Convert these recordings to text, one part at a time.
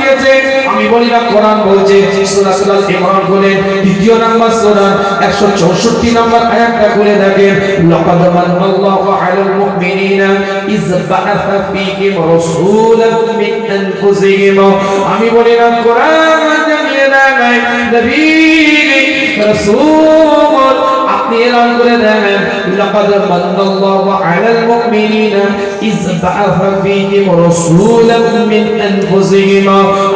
দিয়েছে? আমি বলি না, কোরআন বলছে সূরা আল ইমরান খুলে দ্বিতীয় নাম্বার সূরা 164 নাম্বার আয়াতটা খুলে দেখেন, লাকাদ মান্নাল্লাহু আলাল মুমিনিনা ইয বাআসা ফীহিম রাসূলান মিন আনফুসিহিম। আমি বলি না, কোরআন জানিয়ে দেয় নবী রাসূল আপনি এলান করে দেন, লাকাদ মান্নাল্লাহু আলাল মুমিনিনা ইয বাআসা ফীহিম রাসূলান মিন আনফুসিহিম।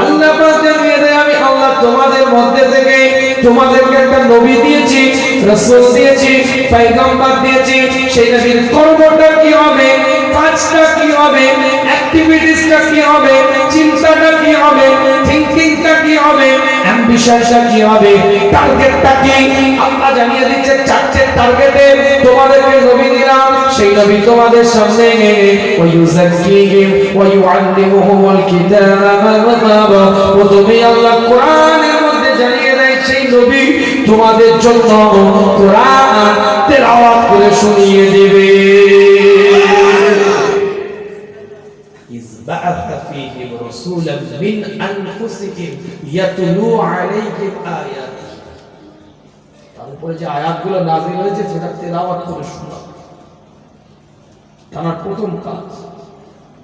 আল্লাহ পাক জানিয়ে দেয়, আমি আল্লাহ তোমাদের মধ্যে থেকে তোমাদেরকে একটা নবী দিয়েছি, রাসূল দিয়েছি, পয়গম্বর দিয়েছি। সেই নবীর কর্মটা কি হবে, কাজটা কি হবে, অ্যাক্টিভিটিসটা কি হবে, চিন্তাটা কি হবে, থিংকিংটা কি হবে, অ্যাম্বিশনটা কি হবে, টার্গেটটা কি? আল্লাহ জানিয়ে দিচ্ছে চারটে টার্গেটে তোমাদেরকে নবী দিলাম। সেই নবী তোমাদের সামনে ওয়ায়ুযাক্কিহিম ওয়া ইউআল্লিমুহুমুল কিতাবা ওয়া হিকমা। প্রথমে আল্লাহ কোরআনের মধ্যে জানিয়ে দেয় সেই নবী তোমাদের জন্য কোরআন তেলাওয়াত করে শুনিয়ে দেবে। بعث فيهم رسولا من أنفسهم يتلو عليهم آياته। তারপরে যে আয়াতগুলো নাযিল হয়েছে সেটা তেলাওয়াত করে শোনা, তার প্রথম কাজ।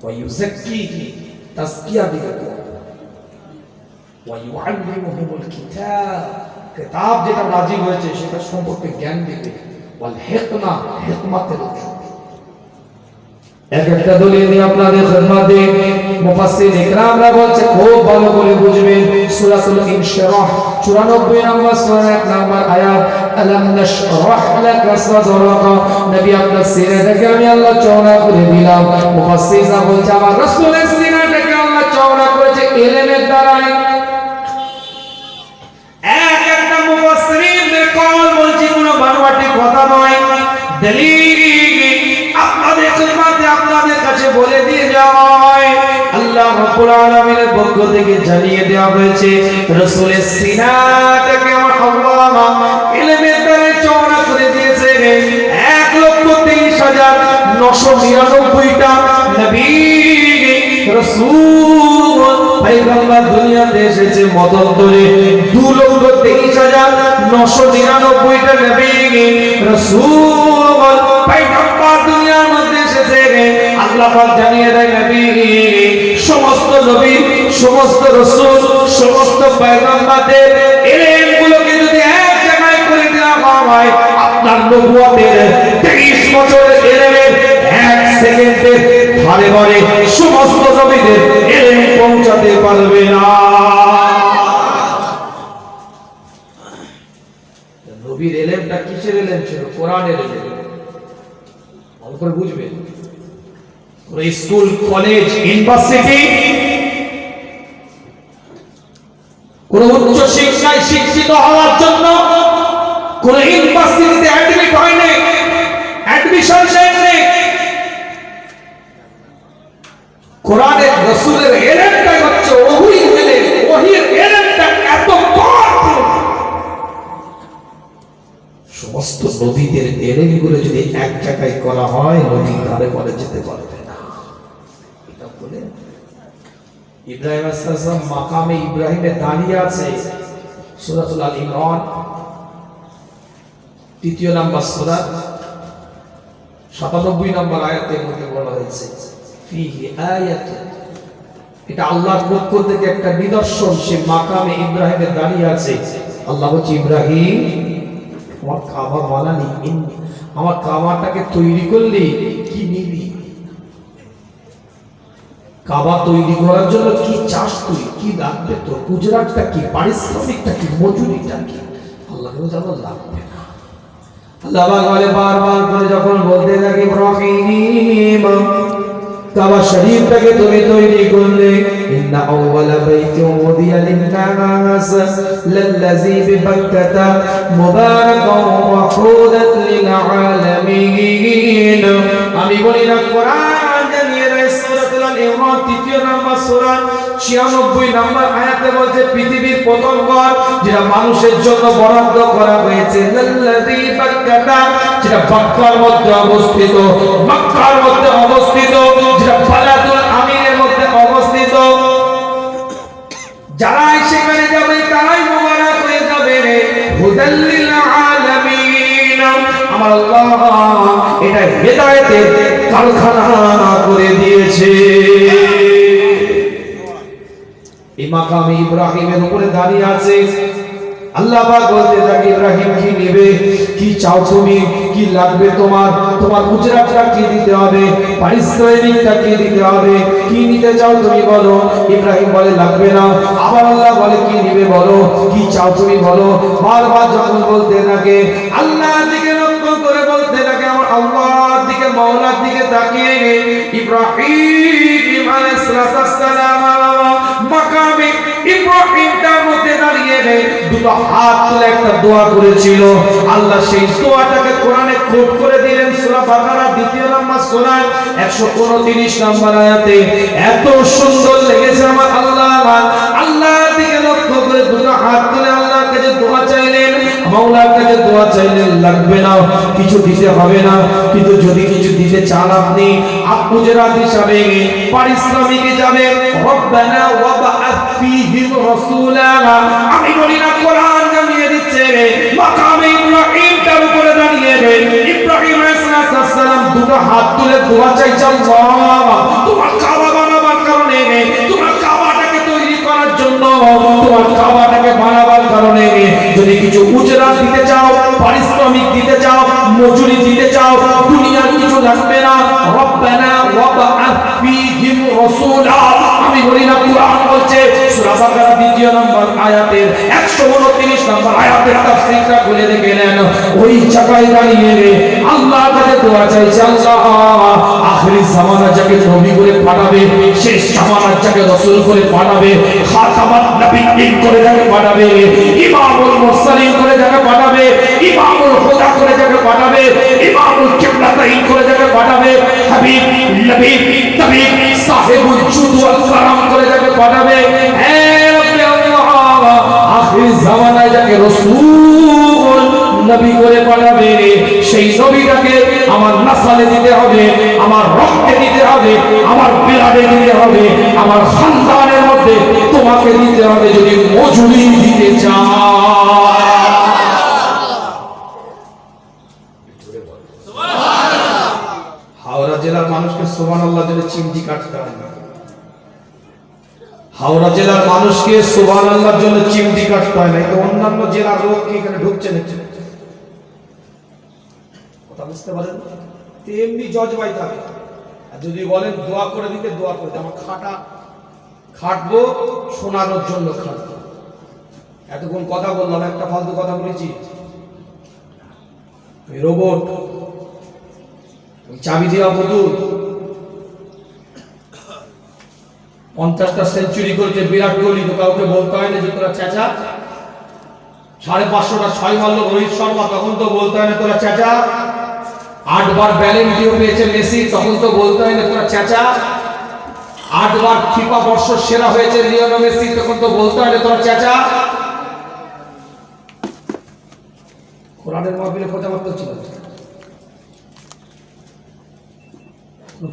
ওয়ায়ুযাক্কিহিম তাসকিয়া দিবে, ওয়ায়ুআল্লিমুহুমুল কিতাব কিতাব যেটা নাযিল হয়েছে সেটা সম্পর্কে জ্ঞান দিবে, ওয়াল হিকমা হিকমতের একটা দলিল আপনাদের খিদমতে মুফাসসির ইকরামরা বলছে খুব ভালো করে বুঝবেন। সূরাতুল ইনশিরাহ 94 নম্বর সূরা 1 নম্বর আয়াত, আলাম নাশরাহ লাকা সাদরাকা। নবী আপনার সিনাটাকে আমি আল্লাহ চওড়া করে দিলাম। মুফাসসিররা বলছে আমার রাসূলের সিনাটাকে আল্লাহ চওড়া করেছে ইলমের দ্বারাই। একটা মুফাসসিরদের কল বলছি কোনো বানোয়াটি কথা নয়, দলিল আপনাদের খিদমতে আপনাদের কাছে বলে দিয়ে যায়। আল্লাহ রাব্বুল আলামিনের পক্ষ থেকে জানিয়ে দেওয়া হয়েছে রাসূলের সিনাটাকে আমার আল্লাহ ইলমের দ্বারা চওড়া করে দিয়েছে। 1,23,999টা নবী রাসূল পয়গম্বর দুনিয়াতে এসেছে মতান্তরে 2,23,999টা নবী রাসূল পয়গম্বর দুনিয়ার মধ্যে এসেছে। আল্লাহ পাক জানিয়ে দেয় নবী সমস্ত নবী, সমস্ত রাসূল, সমস্ত পয়গম্বরদের ইলমগুলোকে যদি এক জায়গায় করে দেওয়া হয়, আপনার নবুয়তের 23 বছরের ইলমের 1 সেকেন্ডে ঘরে ঘরে সমস্ত নবীদের ইলম পৌঁছাতে পারবে না। নবীর ইলমটা কিসের ইলম ছিল? কোরআনের ইলম। ভালো করে বুঝবেন। কোন স্কুল, কলেজ, ইউনিভার্সিটি, কোন উচ্চ শিক্ষায় শিক্ষিত হওয়ার জন্য কোন ইউনিভার্সিটিতে অ্যাডমিট হয়নি, অ্যাডমিশন নেয়নি। কোরআনের রাসূলের ইলমটা হচ্ছে ওহী ইলম। ওহীর ইলমটা এত পাওয়ারফুল। সমস্ত নবীদের ইলমগুলো যদি এক জায়গায় করা হয়, নবী ঘরে ঘরে যেতে পারবে না। এটা বলে ইব্রাহিম আলাইহিস সালাম মাকামে ইব্রাহিমে দাঁড়িয়ে আছে। সূরাতুল আল ইমরান 3 নম্বর সূরা 97 নম্বর আয়াতের মধ্যে বলা হয়েছে ফিহি আয়াতুন। এটা আল্লাহর পক্ষ থেকে একটা নিদর্শন। সে মাকামে ইব্রাহিমে দাঁড়িয়ে আছে। আল্লাহ বলছে, ইব্রাহিম আমার কাবা বানালি, আমার কাবাটাকে তৈরি করলি, কি নিবি? কাবা তৈরি করার জন্য কি চাস তুই? কি লাগবে তোর? গুজরাটটা কি, পারিশ্রমিকটা কি, মজুরিটা কি? আল্লাহ লাগবে না। আল্লাহ বলে বারবার করে যখন বলতে থাকে ইব্রাহিম কাবা শরীফটাকে তুমি তৈরি করলে, ইন্না আউওয়ালা বাইতিন উদিয়া লিন-নাস লাল্লাযী বিবাক্কাতা মুবারাকান ওয়া হুদান লিল আলামিন। আমি বলি না, কোরআন জানিয়ে দেয় সূরাতুল ইমরান 3 নম্বর সূরা 96 নম্বর আয়াতে বলছে পৃথিবীর প্রথম ঘর যেটা মানুষের জন্য বরাদ্দ করা হয়েছে, লাল্লাযী বাক্কাতা, যেটা মক্কার মধ্যে অবস্থিত, মক্কার মধ্যে অবস্থিত, যেটা বালাদুল আমিনের মধ্যে অবস্থিত। যারা সেখানে যাবে তারাই মোবারক হয়ে যাবে হুদাল লিল আলামিন। আমার আল্লাহ এটা হেদায়েতের কারখানা করে দিয়েছে। এই মাকামে ইব্রাহিমের উপরে দাঁড়িয়ে আছে। আল্লাহ পাক বলতে থাকে, ইব্রাহিম কি নেবে, কি চাও তুমি, কি লাগবে তোমার, তোমার উজরাতটা কি দিতে হবে, পারিশ্রমিকটা কি দিতে হবে, কি নিতে চাও তুমি বলো। ইব্রাহিম বলে লাগবে না। আবার আল্লাহ বলে কি নিবে বলো, কি চাও তুমি বলো। বারবার যখন বলতে থাকে, আল্লাহর দিকে লক্ষ্য করে বলতে থাকে, আমার আল্লাহর দিকে, মাওলার দিকে তাকিয়ে ইব্রাহিম আলাইহিস সালাম মাকামে ইব্রাহিম তার মধ্যে দাঁড়িয়ে দুটো হাত তুলে একটা দোয়া করেছিল। আল্লাহ সেই দোয়াটাকে কোরআনে কোট করে দিলেন সূরা বাকারা 2 নম্বর সূরা 129 নম্বর আয়াতে। এত সুন্দর লেগেছে আমার আল্লাহ। আল্লাহর দিকে লক্ষ্য করে দুটো হাত তুলে আল্লাহর কাছে দোয়া চাইলেন, মাওলার কাছে দোয়া চাইলেন। লাগবে না, কিছু দিতে হবে না, কিন্তু যদি কিছু দিতে চান আপনি উজরাত হিসাবে, পারিশ্রমিক হিসাবে, রব্বানা ওয়াবআথ ফীহিম রাসূলা। আমি বলি না কোরআন জানিয়ে দিচ্ছে মাকামে ইব্রাহিম তার উপরে দাঁড়িয়ে ইব্রাহিম আলাইহিস সালাম দুটো হাত তুলে দোয়া চাইছে, আল্লাহ তোমার কাবা বানাবার কারণে, তোমার কাবাটাকে তৈরি করার জন্য, তোমার কাবাটাকে বানাবার কারণে যদি কিছু উজরাত দিতে চাও, পারিশ্রমিক দিতে চাও, মজুরি দিতে চাও, দুনিয়ার কিছু লাগবে না। রব্বানা ওয়াবআথ ফীহিম রাসূলা। আমি বলি না কোরআন বলছে সূরা বাকারা 2 নম্বর আয়াতের 129 নম্বর আয়াতের তাফসীরটা খুলে দেখে নেন। ওই জায়গায় দাঁড়িয়ে আল্লাহর কাছে দোয়া চাইছে, আল্লাহ আখিরি জামানা যাকে নবী করে পাঠাবে, শেষ জামানা যাকে রাসূল করে পাঠাবে, খাতামান নবিয়্যিন করে যাকে পাঠাবে, ইমামুল মুরসালিন করে যাকে পাঠাবে, ইমামুল হুদা করে যাকে পাঠাবে, ইমামুল কিবলাতাইন করে যাকে পাঠাবে, হাবিব নবীব তাবিব সাহেবুল জুদ ওয়াল কারাম করে যাকে পাঠাবে, হে রব্বে আল্লাহ আখির জামানায় যাকে রাসূল নবী করে পাঠাবে, সেই নবীটাকে আমার নাসালে দিতে হবে, আমার রক্তে দিতে হবে, আমার বিলাদে দিতে হবে, আমার খানদানের মধ্যে তোমাকে দিতে হবে যদি মজুরি দিতে চাও। হাওড়া জেলার মানুষকে সুবহানাল্লাহ বলে চিমটি কাটতে হয় না। হাওড়া জেলার মানুষকে সুবহানাল্লাহর জন্য চিমটি কাটতে হয় না। অন্যান্য জেলার লোক কি এখানে ঢুকছে না? কথা বুঝতে পারেন? তেমনি জজবাই থাকে। আর যদি বলেন দোয়া করে দিতে, দোয়া করে দিতে, আমার খাটবো শোনানোর জন্য খাটবো। এতক্ষণ কথা বললাম, একটা ফালতু কথা বলেছি? রোবট, চাবি দেওয়া পুতুল, 50টা সেঞ্চুরি করেছে বিরাট কোহলি, তো কাউকে বলতে হয় না যে তোরা চেঁচা। 550টা 6 মারলো রোহিত শর্মা, তখন তো বলতে হয় না তোরা চেঁচা। 8 বার ব্যালেন্স ডিও পেয়েছে মেসি, তখন তো বলতে হয় না তোরা চেঁচা। 8 বার ফিফা বর্ষ সেরা হয়েছে লিওনেল মেসি, তখন তো বলতে হয় না তোরা চেঁচা। কোরআনের মাহফিলে কথাবার্তা ছিল।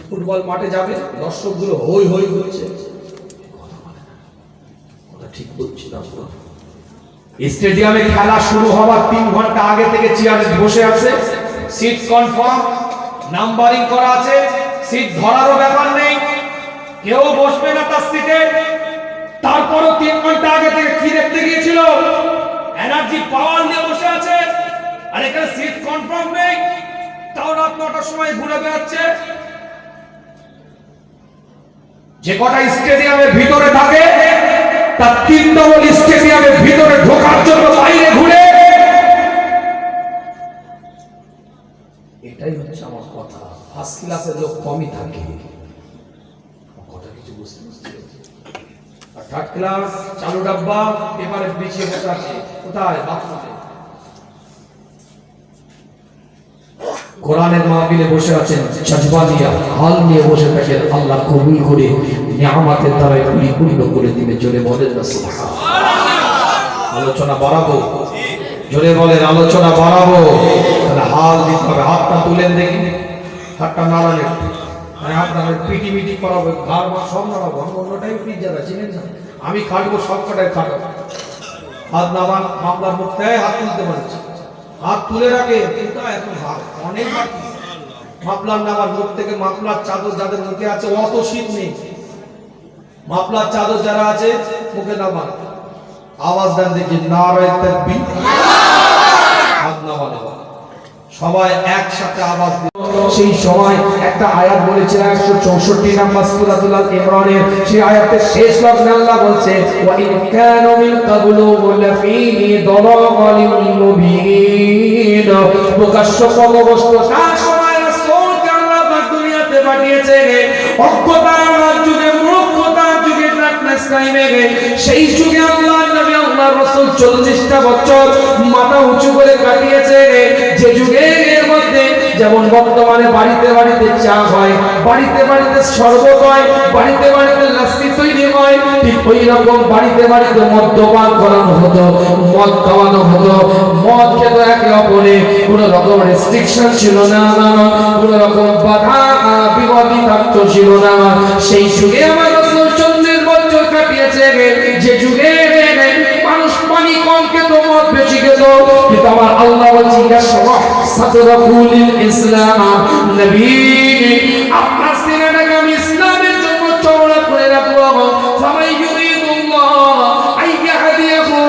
ফুটবল মাঠে যাবে, দর্শকগুলো হই হই করছে, কথা ঠিক বলছি না? স্টেডিয়ামে খেলা শুরু হওয়ার 3 ঘন্টা আগে থেকে চেয়ারে বসে আছে, সিট কনফার্ম, নাম্বারিং করা আছে, সিট ধরারও ব্যাপার নেই, কেউ বসবে না তার সিটে। তারপরও 3 ঘন্টা আগে থেকে কি দেখতে গিয়েছিল? এনার্জি পাওয়ার নিয়ে বসে আছে। আর এখানে সিট কনফার্ম নেই, তাও রাত 9টার সময় ঘুরে বেড়াচ্ছে। যে কটা স্টেডিয়ামের ভিতরে থাকে তার 3 ডবল স্টেডিয়ামের ভিতরে ঢোকার জন্য বাইরে ঘুরে। এটাই হচ্ছে আমার কথা। ফার্স্ট ক্লাসের লোক কমই থাকে, কথা কিছু বুঝতে বুঝতে। আর থার্ড ক্লাস চালু ডাব্বা পেপারে বিছিয়ে বসে আছে। কোথায়? বাথরুমে। কোরআনের মাহফিলে বসে আছেন, জজবানিয়া হাল নিয়ে বসে থাকেন। আল্লাহ কবুল করে নিয়ামতের দ্বারা পরিপূর্ণ করে দিবে। জোরে বলেন না সুবহানাল্লাহ। আলোচনা বাড়াবো, জোরে বলেন আলোচনা বাড়াবো। তাহলে হাল দিতে হবে। হাতটা তুলেন দেখি, হাতটা নাড়ালেন, আপনার পিটি মিটি করাবো, ঘর সব নাড়াবো। আমি অন্যটাই ফ্রিজ যারা চিনেন না, আমি খাটবো, সব কটাই খাটো। হাত নামান, মামলার মুখ থেকে হাত তুলতে পারছি, হাত তুলে রাখে কিন্তু এখন অনেক বাকি। মামলার নামার মুখ থেকে মামলার চাদর যাদের মুখে আছে, অত শীত নেই, মামলার চাদর যারা আছে মুখে নামান, আওয়াজ দেন দেখি নারায়ে তাকবীর। হাত নামান, সবাই একসাথে আওয়াজ দিন। সেই সময় একটা আয়াত বলেছিল 164 নম্বর সূরাতুল আল ইমরানের, সেই আয়াতের শেষ লগ্নে আল্লাহ বলছে ওয়া ইন কানু মিন ক্বাবলু লাফি দালালিন মুবিন। প্রকাশ্য পথভ্রষ্ট তার সময় রাসূলকে আল্লাহ পাক দুনিয়াতে পাঠিয়েছে অজ্ঞতার যুগে, মূর্খতার যুগে, ডার্কনেস টাইমে। সেই যুগে আল্লাহ নবী আল্লাহ রাসূল 40টা বছর মাথা উঁচু করে কাটিয়েছে। যে যুগের মধ্যে যেমন বর্তমানে বাড়িতে বাড়িতে চা হয়, বাড়িতে বাড়িতে শরবত হয়, বাড়িতে বাড়িতে লস্যি তৈরি হয়, ঠিক ওই রকম বাড়িতে বাড়িতে মদ্যপান করানো হতো, মদ খাওয়ানো হতো। মদ খেত একে অপরে, কোন রকম রেস্ট্রিকশন ছিল না, কোন রকম বাধা বিপত্তি ছিল না। সেই যুগে আমার রাসূল 40 বছর কাটিয়েছে। যে যুগে মানুষ পানি কম খেত, মদ বেশি খেত, কিন্তু আমার আল্লাহ বলছে সাতরাকুল ইসলাম, নবী আপনার সিনাটাকে আমি ইসলামের জন্য চওড়া করে রাখবো। ফামাই ইউরিদুল্লাহ আইয়াহদিয়াহু,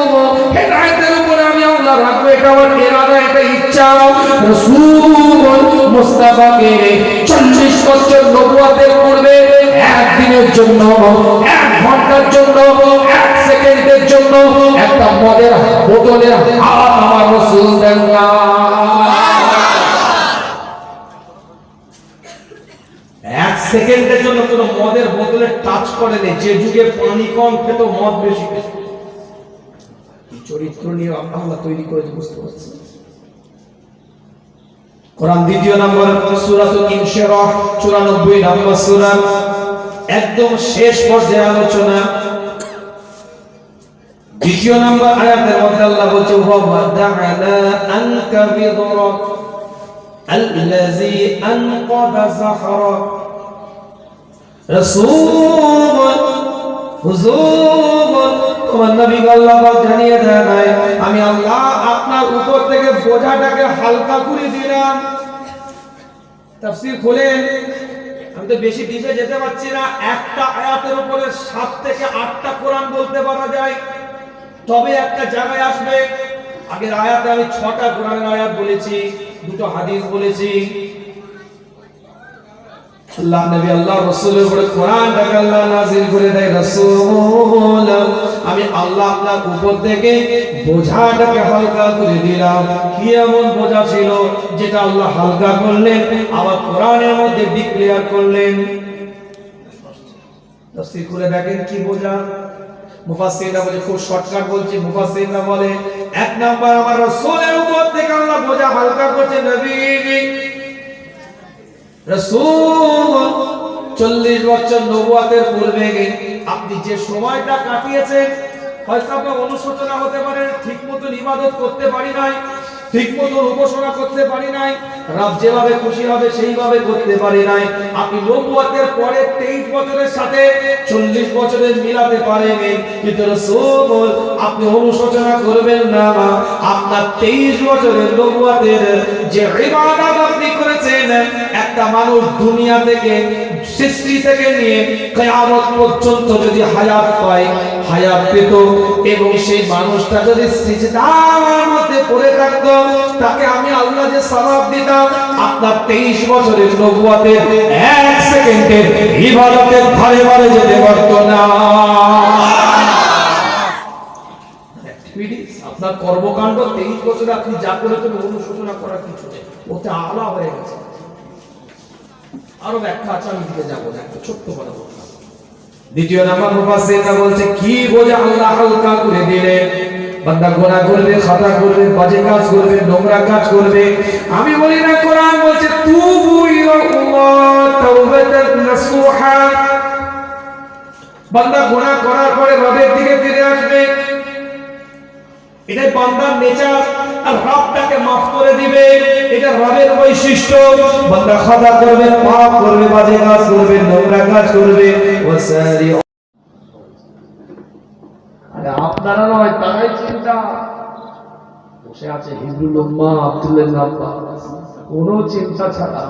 হেদায়েতের উপরে আমি আল্লাহ রাখবো, এটা আমার ইরাদা, এটা ইচ্ছা। রাসূল মুস্তাফাকে 40 বছর নবুয়তের পূর্বে একদিনের জন্য, 1 ঘন্টার জন্য, 1 সেকেন্ডের জন্য একটা মদের বোতলের হাত আমার রাসূল দেন না। 1 সেকেন্ডের জন্য কোন মদের বোতলে টাচ করেনি। যে যুগে পানি কম খেত, মদ বেশি খেত। এই চরিত্র নিয়ে আল্লাহ তৈরি করেছে, বুঝতে পারছেন? কোরআন 2 নম্বর সূরাতুল ইনশিরাহ 94 নম্বর সূরা, একদম শেষ পর্যায়ে আলোচনা। 2 নম্বর আয়াতের মধ্যে আল্লাহ বলছে ওয়াদা'না আনকা বিদরাক আল্লাযী আনকাযা যাহরাক। রাসূল হুজুর, তোমার নবী আল্লাহ জানিয়ে দেন আমি আল্লাহ আপনার উপর থেকে বোঝাটাকে হালকা করে দিলাম। তাফসীর খুলেন, আমি তো বেশি ডিপে যেতে পারছি না। একটা আয়াতের উপরে 7 থেকে 8টা কোরআন বলতে পারা যায়, তবে একটা জায়গায় আসবে। আগের আয়াতে আমি 6টা কোরআনের আয়াত বলেছি, 2টো হাদিস বলেছি। আল্লাহ নবী আল্লাহ রাসূলের উপরে কোরআনটাকে আল্লাহ নাযিল করে দেয়, রাসূল আমি আল্লাহ আপনার উপর থেকে বোঝাটাকে হালকা করে দিলাম। কি এমন বোঝা ছিল যেটা আল্লাহ হালকা করলেন, আবার কোরআনের মধ্যে ডিক্লেয়ার করলেন? তাফসীর করে দেখেন কি বোঝা। মুফাসসিররা বলে, খুব শর্টকাট বলছি, মুফাসসিররা বলে 1 নাম্বার আমার রাসূলের উপর থেকে আল্লাহ বোঝা হালকা করছে। নবী রাসূল 40 বছর নবুয়তের পূর্বে আপনি যে সময়টা কাটিয়েছেন, হয়তো আপনার অনুশোচনা হতে পারে, ঠিকমতো ইবাদত করতে পারি নাই, ঠিকমতো উপাসনা করতে পারি নাই, রব যেভাবে খুশি হবে সেইভাবে করতে পারি নাই। আপনি নবুয়তের পরে 23 বছরের সাথে 40 বছরের মিলাতে পারেন, কিন্তু রাসূল আপনি অনুশোচনা করবেন না। আপনার 23 বছরের নবুয়তের যে ইবাদত আপনি করেছেন, একটা মানুষ দুনিয়া থেকে, সৃষ্টি থেকে নিয়ে কিয়ামত পর্যন্ত যদি হায়াত পায়, হায়াত পেত, এবং সেই মানুষটা যদি সিজদার মধ্যে পড়ে থাকতো, তাকে আমি আল্লাহ যে সওয়াব দিতাম, আপনার 23 বছরের নবুয়তের 1 সেকেন্ডের ইবাদতের ধারে ধারে যেতে পারত না। আপনার কর্মকাণ্ড 23 বছরে আপনি যা করেছেন অনুশোচনা করার কিছু নেই, ওতে আলা হয়ে গেছে। আরো ব্যাখ্যা আছে, আমি দিকে যাবো না, একটা ছোট্ট কথা বললাম। 2 নাম্বার মুফাসসিররা বলছে কি বোঝা আল্লাহ হালকা করে দিলেন। বান্দা গুনাহ করবে, খাতা করবে, বাজে কাজ করবে, নোংরা কাজ করবে, আমি বলি না, কোরআন বলছে তুবু ইলাল্লাহ তাওবাতান নাসুহা। বান্দা গুনাহ করার পরে রবের দিকে ফিরে আসবে, এটাই বান্দার নেচার, আর রব তাকে maaf করে দিবে, এটা রবের বৈশিষ্ট্য। বান্দা খাতা করবে, পাপ করবে, বাজে কাজ করবে, নোংরা কাজ করবে, ওয়াসারি আরে আপনারা নয়, তারাই চিন্তা। বসে আছে হিজরুল উম্মাহ আব্দুল্লাহ ইবনে আব্বাস, কোনো চিন্তা ছাড়া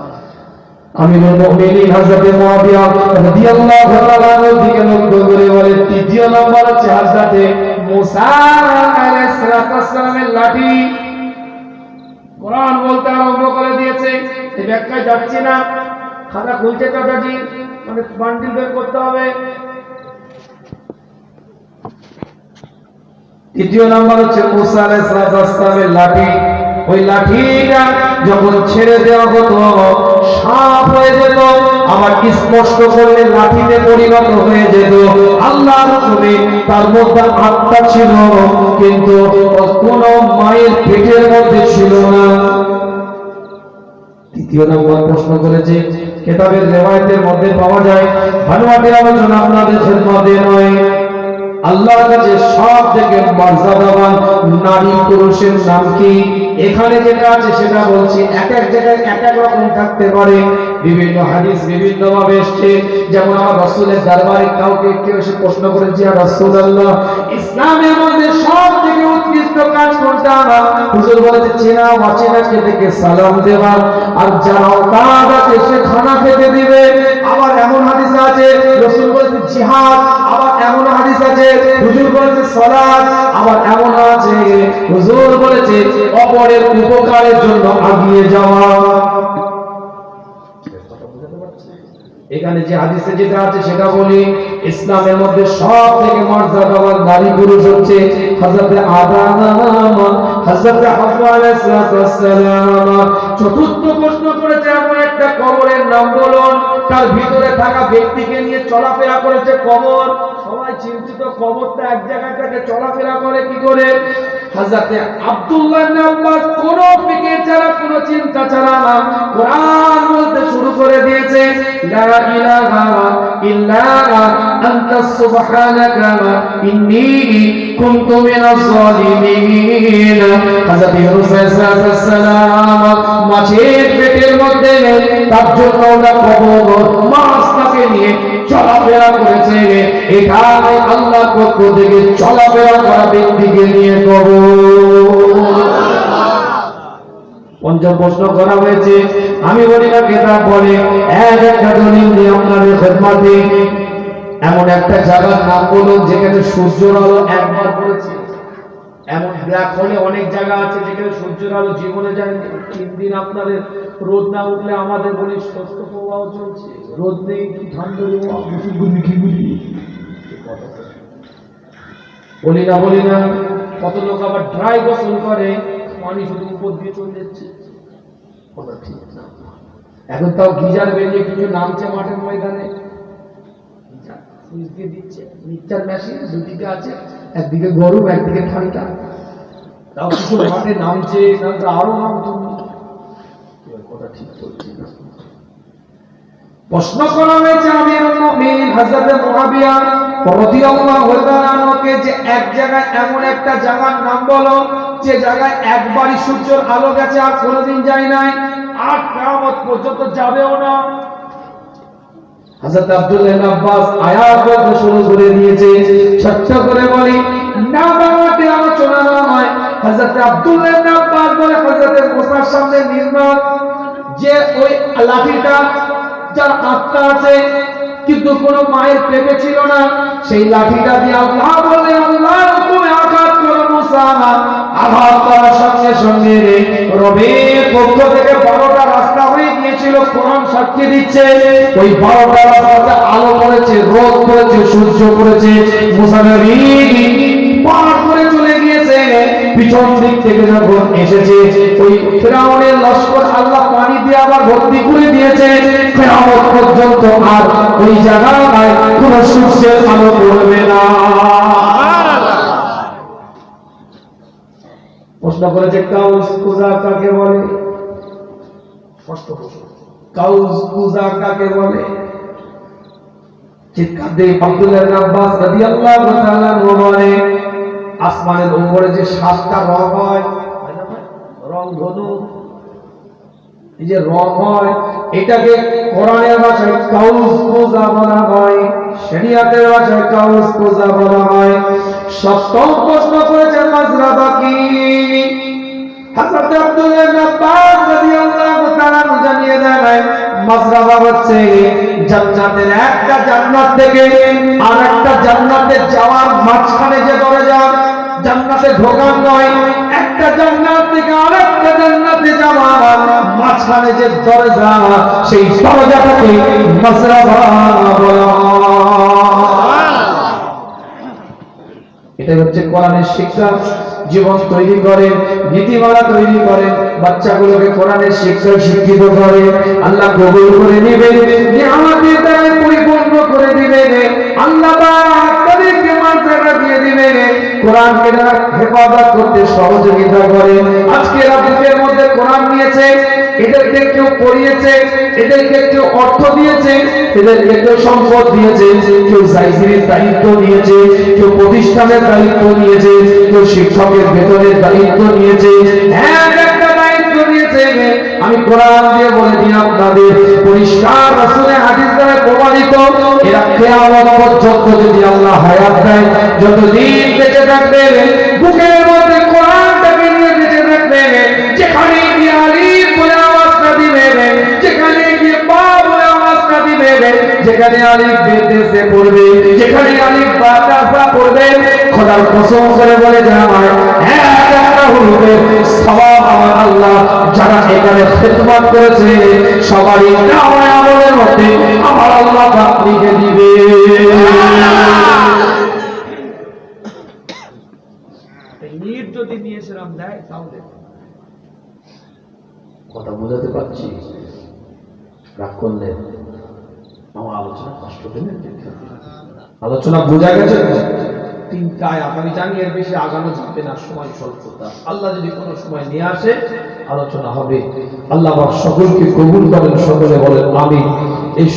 আমিরুল মুমিনিন হযরত মুআবিয়া রাদিয়াল্লাহু তাআলা আনহুর দিকে লক্ষ্য করে বলে, তৃতীয় নম্বর হচ্ছে হযরত মুসা আলাইহিস সালামের লাঠি। কোরআন বলতে আরম্ভ করে দিয়েছে, এই ব্যাখ্যায় যাচ্ছি না, খাতা খুলছে চাচাজি, মানে বান্ডিল বের করতে হবে। তৃতীয় নাম্বার হচ্ছে মুসা আলাইহিস সালামের লাঠি। ওই লাঠিটা যখন ছেড়ে দেওয়া হতো সাপ হয়ে যেত, আবার স্পষ্ট করলে লাঠিতে পরিণত হয়ে যেত। আল্লাহর হুকুমে তার মধ্যে আত্মা ছিল, কিন্তু কোন মায়ের পেটের মধ্যে ছিল না। তৃতীয় নম্বর প্রশ্ন করেছে, কিতাবের রিওয়ায়াতের মধ্যে পাওয়া যায়, ভানুয়াটি আলোচনা আপনাদের খেদমতে নয়। আল্লাহর কাছে সব থেকে মর্যাদাবান নারী পুরুষের নাম কি? এখানে যেটা আছে সেটা বলছি, এক এক জায়গায় এক এক রকম থাকতে পারে। বিভিন্ন হাদিস বিভিন্ন ভাবে এসেছে। যেমন আমার রাসূলের দরবারে কাউকে কেউ এসে প্রশ্ন করেছে, ইয়া রাসূলুল্লাহ, ইসলামের মধ্যে সব থেকে উৎকৃষ্ট কাজ কোনটা? হুজুর বলেছে, চেনা অচেনাকে দেখে সালাম দেওয়া, আর যারা অকাজ আছে সে খানা খেতে দিবে। আবার এমন হাদিস আছে রাসূল বলেছে জিহাদ, আবার এমন হাদিস আছে হুজুর বলেছে সালাত, আবার এমন আছে হুজুর বলেছে অপরের উপকারের জন্য এগিয়ে যাওয়া। এখানে যে হাদিসে যেটা আছে সেটা বলি, ইসলামের মধ্যে সব থেকে মর্যাদাবান নারী পুরুষ হচ্ছে হযরত আদম, হযরত হাওয়া আলাইহিস সালাম। চতুর্থ প্রশ্ন করেছে, এমন একটা কবরের নাম বলুন তার ভিতরে থাকা ব্যক্তিকে নিয়ে চলাফেরা করেছে কবর। সবাই চিন্তিত, কবরটা এক জায়গা থেকে চলাফেরা করে কি করে? হযরত আব্দুল্লাহ ইবনে আব্বাস কোন ফিকির ছাড়া, কোন চিন্তা ছাড়া কোরআন বলতে শুরু করে দিয়েছে, লা ইলাহা ইল্লা আনতা সুবহানাকা ইন্নী কুনতু মিনাজ জালিমিন। হযরত ইউনূস আলাইহিস সালাম মাছের পেটের মধ্যে, তার জন্য ওরা কবর মাছটাকে নিয়ে চলাফেরা করেছে। এখানে আল্লাহর পক্ষ থেকে চলাফেরা করা ব্যক্তিকে নিয়ে কবর। পঞ্চম প্রশ্ন করা হয়েছে, আমি বলি না কিতাব বলে, এক একটা দলিল নিয়ে আপনাদের খেদমতে এমন একটা জায়গার নাম বলুন যেখানে সূর্যের আলো একবার পড়েছে। এমন ব্ল্যাক হোলে অনেক জায়গা আছে যেখানে সূর্যের আলো জীবনে যায়নি। 3 দিন আপনাদের রোদ না উঠলে আমাদের বলি শস্য প্রবাহ চলছে, রোদ নেই কি ঠান্ডা বলি না। কত লোক আবার ড্রাই গোসল করে, পানি শুধু উপর দিয়ে চলে যাচ্ছে। এখন তাও গিজার বেরিয়ে কিছু নামছে মাঠের ময়দানে, সুইচ দিয়ে দিচ্ছে, মিক্সচার মেশিন দুদিকে আছে, একদিকে গরম একদিকে ঠান্ডা। তাও কিছু মাঠে নামছে, আরো নামতো। কথা ঠিক চলছে না। প্রশ্ন করা হয়েছে আমিরুল মুমিনিন হযরত মুআবিয়া রাদিয়াল্লাহু তাআলা আনহুকে যে এক জায়গায় এমন একটা জায়গার নাম বলো যে জায়গায় একবারই সূর্যের আলো গেছে আর কোনোদিন যায় নাই, আর কিয়ামত পর্যন্ত যাবেও না। হযরত আব্দুল্লাহ ইবনে আব্বাস আয়াত বলতে শুরু করে দিয়েছে। ছোট্ট করে বলি, না বাংলাতে আলোচনা না হয়, হযরত আব্দুল্লাহ ইবনে আব্বাস বলে হযরত মুসার সামনে নির্মাণ যে ওই লাঠিটা যার আত্মা আছে কিন্তু কোন মায়ের পেটে ছিল না, সেই লাঠিটা দিয়ে আল্লাহ বলে, আল্লাহর হুকুমে আঘাত করো মুসা। আঘাত করার সঙ্গে সঙ্গে রবের পক্ষ থেকে 12টা রাস্তা হয়ে গিয়েছিল। কোরআন সাক্ষী দিচ্ছে ওই 12টা রাস্তাতে আলো পড়েছে, রোদ পড়েছে, সূর্য পড়েছে। মুসা নবী পার করে চলে গিয়েছে। পিছন দিক থেকে যখন এসেছে ওই ফিরআউনের লশকর আল্লাহ পানি দিয়ে আবার ভর্তি করে দিয়েছে। কিয়ামত পর্যন্ত আর ওই জায়গায় কোনো সূর্যের আলো পড়বে না। প্রশ্ন করেছে কাউস কুজা কাকে বলে? ষষ্ঠ প্রশ্ন, কাউস কুজা কাকে বলে? চিৎকার দিয়ে আব্দুল্লাহ ইবনে আব্বাস রাদিয়াল্লাহু তাআলা বলে, আসমানের উপরে যে 7টা রং হয়, রং ধনু, এই যে রং হয় এটাকে কোরআনের ভাষায় কাউস কুজা বলা হয়। শরিয়াতের ভাষায় কাউস কোজা বলা হয়। সপ্তম প্রশ্ন করেছে মাজরাবা কি? হযরত আব্দুল্লাহ ইবনে আব্বাস রাদিয়াল্লাহু তাআলা জানিয়ে দেন মাজরাবা হচ্ছে জান্নাতের একটা জান্নাত থেকে আরেকটা জান্নাতে যাওয়ার মাঝখানে যে দরজা, জান্নাতে ঢোকার নয়, একটা জান্নাত থেকে আরেকটা জান্নাতে যাওয়ার মাঝখানে যে দরজা, সেই দরজাটাকে মাজরাবা বলা হয়। এটা হচ্ছে কোরআনের শিক্ষা। জীবন তৈরি করে, নীতিমালা তৈরি করে, বাচ্চাগুলোকে কোরআনের শিক্ষায় শিক্ষিত করে, আল্লাহ কবুল করে নেবে, নিয়ামতের দ্বারা পরিপূর্ণ করে দিবে। আল্লাহ পাক তাদেরকে মর্যাদা দিয়ে দিবে, কোরআনকে যারা হেফাজত করতে সহযোগিতা করে। আজকে এরা বুকের মধ্যে কোরআন নিয়েছে, এদেরকে কেউ পড়িয়েছে, এদেরকে কেউ অর্থ দিয়েছে, এদেরকে কেউ সম্পদ দিয়েছে, কেউ সাইজির দায়িত্ব নিয়েছে, কেউ প্রতিষ্ঠানের দায়িত্ব নিয়েছে, কেউ শিক্ষকের বেতনের দায়িত্ব নিয়েছে, একটা দায়িত্ব নিয়েছে। আমি কোরআন দিয়ে বলে দিই আপনাদের, পরিষ্কার রাসূলের হাদিস দ্বারা প্রমাণিত, এরা কিয়ামত পর্যন্ত যদি আল্লাহ হায়াত দেয়, যতদিন বেঁচে থাকবে বুকের মধ্যে কোরআনটাকে নিয়ে বেঁচে থাকবে, যেখানে গিয়ে আলিফ বলে আওয়াজটা দিবে, যেখানে গিয়ে বা বলে আওয়াজটা দিবে, যেখানে আলিফ বেতেছে পড়বে, যেখানে আলিফ বা তাসা পড়বে, খোদার কসম করে বলে জানায় একটা হুরুফের সওয়াব আমার আল্লাহ যারা এখানে খিদমত করেছে সবারই নামায় আমলের মধ্যে আমার আল্লাহ পাক লিখে দিবে। নিয়ত যদি নিয়ে সেরাম দেয় তাহলে কথা বোঝাতে পারছি? রাগ করলে আমার আলোচনা কষ্ট পেলেন? আলোচনা বোঝা গেছে? তিনটা আয়াত আমি জানি, এর বেশি আগানো যাবে না, সময় স্বল্পতা। আল্লাহ যদি কোনো সময় নিয়ে আসে আলোচনা হবে। আল্লাহ সকলকে কবুল করেন, সকলে বলেন আমিন। এই